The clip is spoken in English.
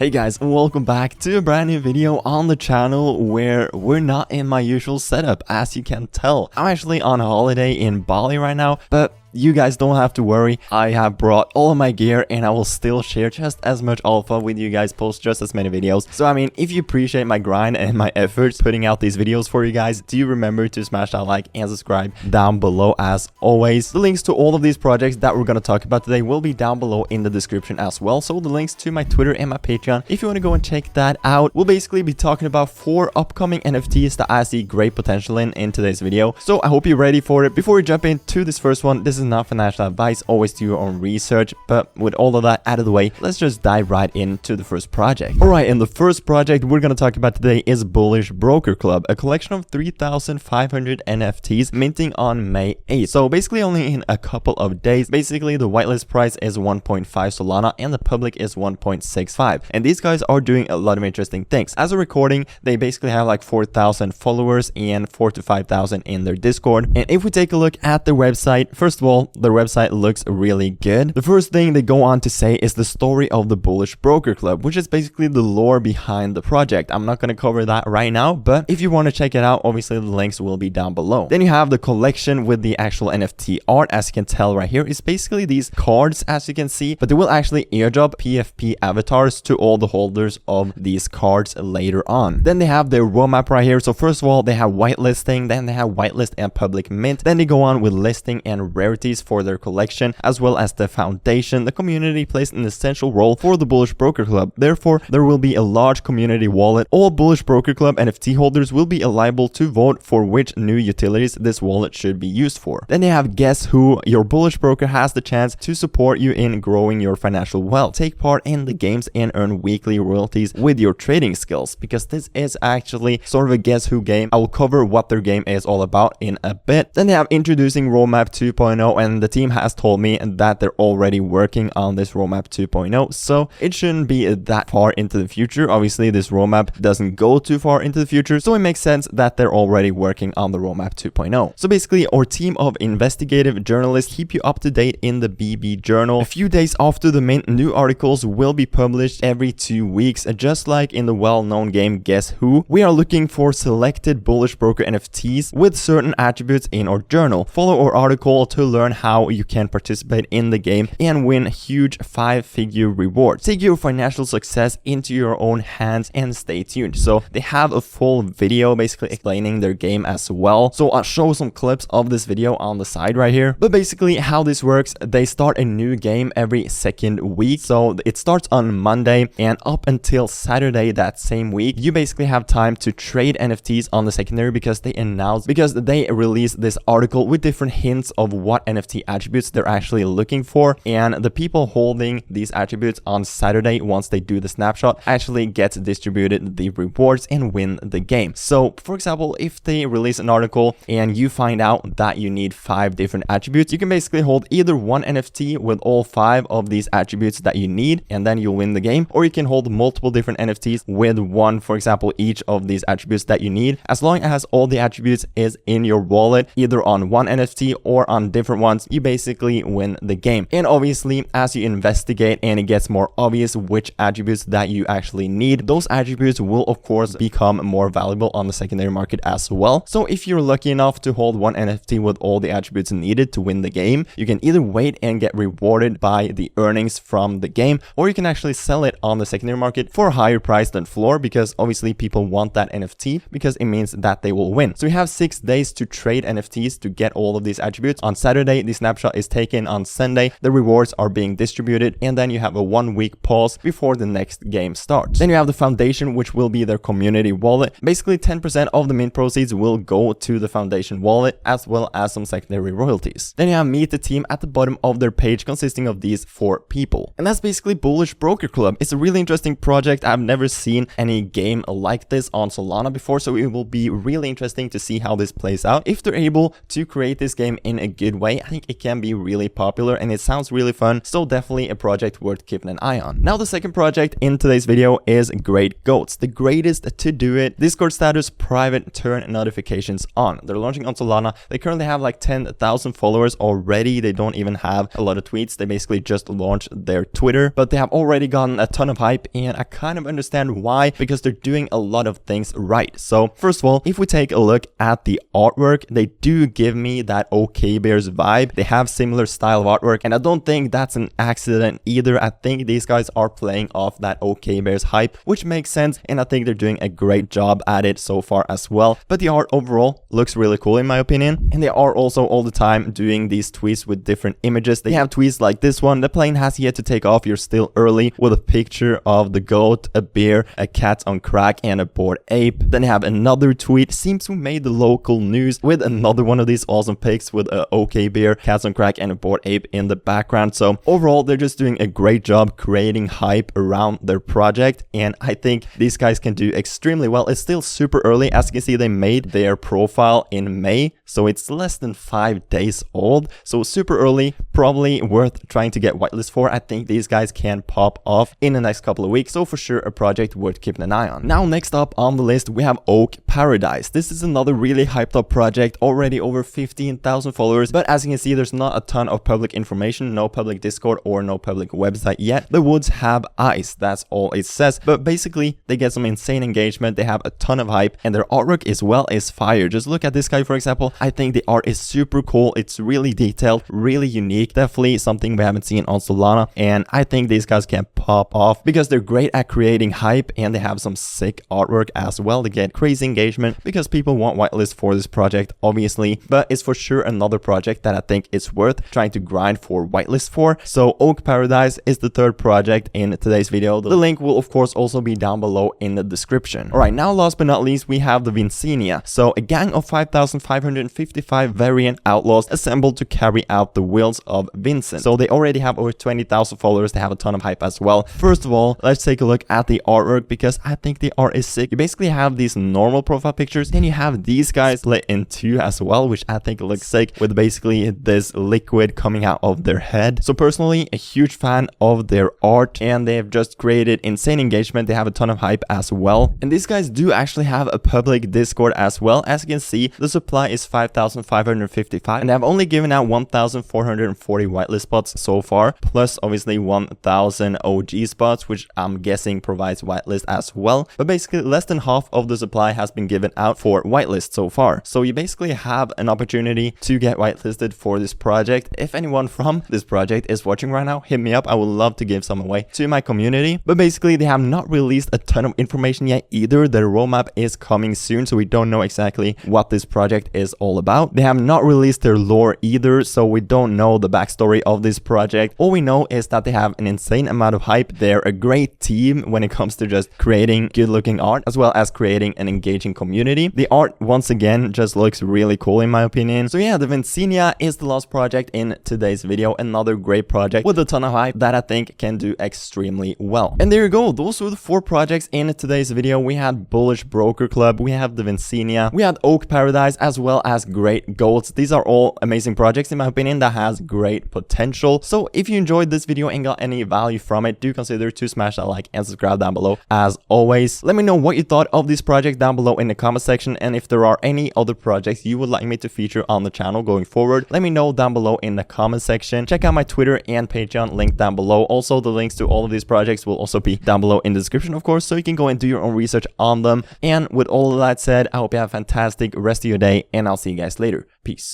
Hey guys, welcome back to a brand new video on the channel where we're not in my usual setup, as you can tell. I'm actually on a holiday in Bali right now, but you guys don't have to worry. I have brought all of my gear and I will still share just as much alpha with you guys, post just as many videos. So I mean, if you appreciate my grind and my efforts putting out these videos for you guys, do remember to smash that like and subscribe down below as always. The links to all of these projects that we're going to talk about today will be down below in the description as well. So the links to my Twitter and my Patreon, if you want to go and check that out. We'll basically be talking about 4 upcoming NFTs that I see great potential in today's video. So I hope you're ready for it. Before we jump into this first one, this is not financial advice, always do your own research, but with all of that out of the way, let's just dive right into the first project. Alright, and the first project we're going to talk about today is Bullish Broker Club, a collection of 3,500 NFTs minting on May 8th. So basically only in a couple of days. Basically the whitelist price is 1.5 Solana and the public is 1.65, and these guys are doing a lot of interesting things. As a recording, they basically have like 4,000 followers and 4,000 to 5,000 in their Discord. And if we take a look at their website, first of all, their website looks really good. The first thing they go on to say is the story of the Bullish Broker Club, which is basically the lore behind the project. I'm not going to cover that right now, but if you want to check it out, obviously the links will be down below. Then you have the collection with the actual NFT art. As you can tell right here, it's basically these cards, as you can see, but they will actually airdrop PFP avatars to all the holders of these cards later on. Then they have their roadmap right here. So first of all, they have whitelisting, then they have whitelist and public mint, then they go on with listing and rarities for their collection, as well as the foundation. The community plays an essential role for the Bullish Broker Club. Therefore, there will be a large community wallet. All Bullish Broker Club NFT holders will be liable to vote for which new utilities this wallet should be used for. Then they have Guess Who. Your Bullish Broker has the chance to support you in growing your financial wealth. Take part in the games and earn weekly royalties with your trading skills, because this is actually sort of a Guess Who game. I will cover what their game is all about in a bit. Then they have introducing Roadmap 2.0, and the team has told me that they're already working on this Roadmap 2.0, so it shouldn't be that far into the future. Obviously, this roadmap doesn't go too far into the future, so it makes sense that they're already working on the Roadmap 2.0. So basically, our team of investigative journalists keep you up to date in the BB Journal. A few days after the mint, new articles will be published every 2 weeks, just like in the well-known game Guess Who. We are looking for selected Bullish Broker NFTs with certain attributes in our journal. Follow our article to learn how you can participate in the game and win huge 5-figure rewards. Take your financial success into your own hands and stay tuned. So they have a full video basically explaining their game as well. So I'll show some clips of this video on the side right here. But basically how this works, they start a new game every second week. So it starts on Monday and up until Saturday that same week, you basically have time to trade NFTs on the secondary, because they release this article with different hints of what NFT attributes they're actually looking for, and the people holding these attributes on Saturday, once they do the snapshot, actually gets distributed the rewards and win the game. So for example, if they release an article and you find out that you need 5 different attributes, you can basically hold either one NFT with all 5 of these attributes that you need, and then you'll win the game, or you can hold multiple different NFTs with one, for example, each of these attributes that you need. As long as all the attributes is in your wallet, either on one NFT or on different ones, you basically win the game. And obviously, as you investigate and it gets more obvious which attributes that you actually need, those attributes will of course become more valuable on the secondary market as well. So if you're lucky enough to hold one NFT with all the attributes needed to win the game, you can either wait and get rewarded by the earnings from the game, or you can actually sell it on the secondary market for a higher price than floor, because obviously people want that NFT because it means that they will win. So you have 6 days to trade NFTs to get all of these attributes. On Saturday, the snapshot is taken. On Sunday, the rewards are being distributed, and then you have a 1-week pause before the next game starts. Then you have the foundation, which will be their community wallet. Basically 10% of the mint proceeds will go to the foundation wallet, as well as some secondary royalties. Then you have Meet the Team at the bottom of their page, consisting of these 4 people. And that's basically Bullish Broker Club. It's a really interesting project. I've never seen any game like this on Solana before, so it will be really interesting to see how this plays out. If they're able to create this game in a good way, way, I think it can be really popular and it sounds really fun, so definitely a project worth keeping an eye on. Now the second project in today's video is Great Goats, the greatest to do it. Discord status private, turn notifications on. They're launching on Solana. They currently have like 10,000 followers already. They don't even have a lot of tweets. They basically just launched their Twitter, but they have already gotten a ton of hype, and I kind of understand why, because they're doing a lot of things right. So first of all, if we take a look at the artwork, they do give me that OK Bears vibe. They have similar style of artwork, and I don't think that's an accident either. I think these guys are playing off that OK Bears hype, which makes sense, and I think they're doing a great job at it so far as well. But the art overall looks really cool in my opinion, and they are also all the time doing these tweets with different images. They have tweets like this one: the plane has yet to take off, you're still early, with a picture of the goat, a bear, a cat on crack, and a bored ape. Then they have another tweet, seems to made the local news, with another one of these awesome pics with a OK bear, cats on crack, and a bored ape in the background. So overall, they're just doing a great job creating hype around their project, and I think these guys can do extremely well. It's still super early. As you can see, they made their profile in May, so it's less than 5 days old, so super early, probably worth trying to get whitelist for. I think these guys can pop off in the next couple of weeks, so for sure a project worth keeping an eye on. Now next up on the list we have Oak Paradise. This is another really hyped up project, already over 15,000 followers, but as you can see, there's not a ton of public information, no public Discord or no public website yet. The woods have eyes, that's all it says, but basically they get some insane engagement, they have a ton of hype, and their artwork as well is fire. Just look at this guy for example. I think the art is super cool, it's really detailed, really unique, definitely something we haven't seen on Solana, and I think these guys can pop off because they're great at creating hype, and they have some sick artwork as well. They get crazy engagement because people want whitelist for this project obviously, but it's for sure another project that I think is worth trying to grind for whitelist for. So Oak Paradise is the third project in today's video. The link will of course also be down below in the description. Alright, now last but not least we have the Vincinia. So a gang of 5,555 variant outlaws assembled to carry out the wills of Vincent. So they already have over 20,000 followers, they have a ton of hype as well. First of all, let's take a look at the artwork because I think the art is sick. You basically have these normal profile pictures, then you have these guys split in two as well, which I think looks sick, with basically this liquid coming out of their head. So personally, a huge fan of their art, and they have just created insane engagement. They have a ton of hype as well, and these guys do actually have a public Discord as well. As you can see, the supply is 5,555, and they have only given out 1,440 whitelist spots so far, plus obviously 1,000 OG spots, which I'm guessing provides whitelist as well. But basically less than half of the supply has been given out for whitelist so far, so you basically have an opportunity to get whitelisted for this project. If anyone from this project is watching right now, hit me up. I would love to give some away to my community. But basically they have not released a ton of information yet either. Their roadmap is coming soon, so we don't know exactly what this project is all about. They have not released their lore either, so we don't know the backstory of this project. All we know is that they have an insane amount of hype. They're a great team when it comes to just creating good looking art as well as creating an engaging community. The art once again just looks really cool in my opinion. So yeah, the Vincinia is the last project in today's video. Another great project with a ton of hype that I think can do extremely well. And there you go, those were the 4 projects in today's video. We had Bullish Broker Club, we have the Vincinia, we had Oak Paradise, as well as Great Goats. These are all amazing projects in my opinion that has great potential. So if you enjoyed this video and got any value from it, do consider to smash that like and subscribe down below. As always, let me know what you thought of this project down below in the comment section, and if there are any other projects you would like me to feature on the channel going forward, let me know down below in the comment section. Check out my Twitter and Patreon link down below. Also, the links to all of these projects will also be down below in the description of course, so you can go and do your own research on them. And with all of that said, I hope you have a fantastic rest of your day, and I'll see you guys later. Peace.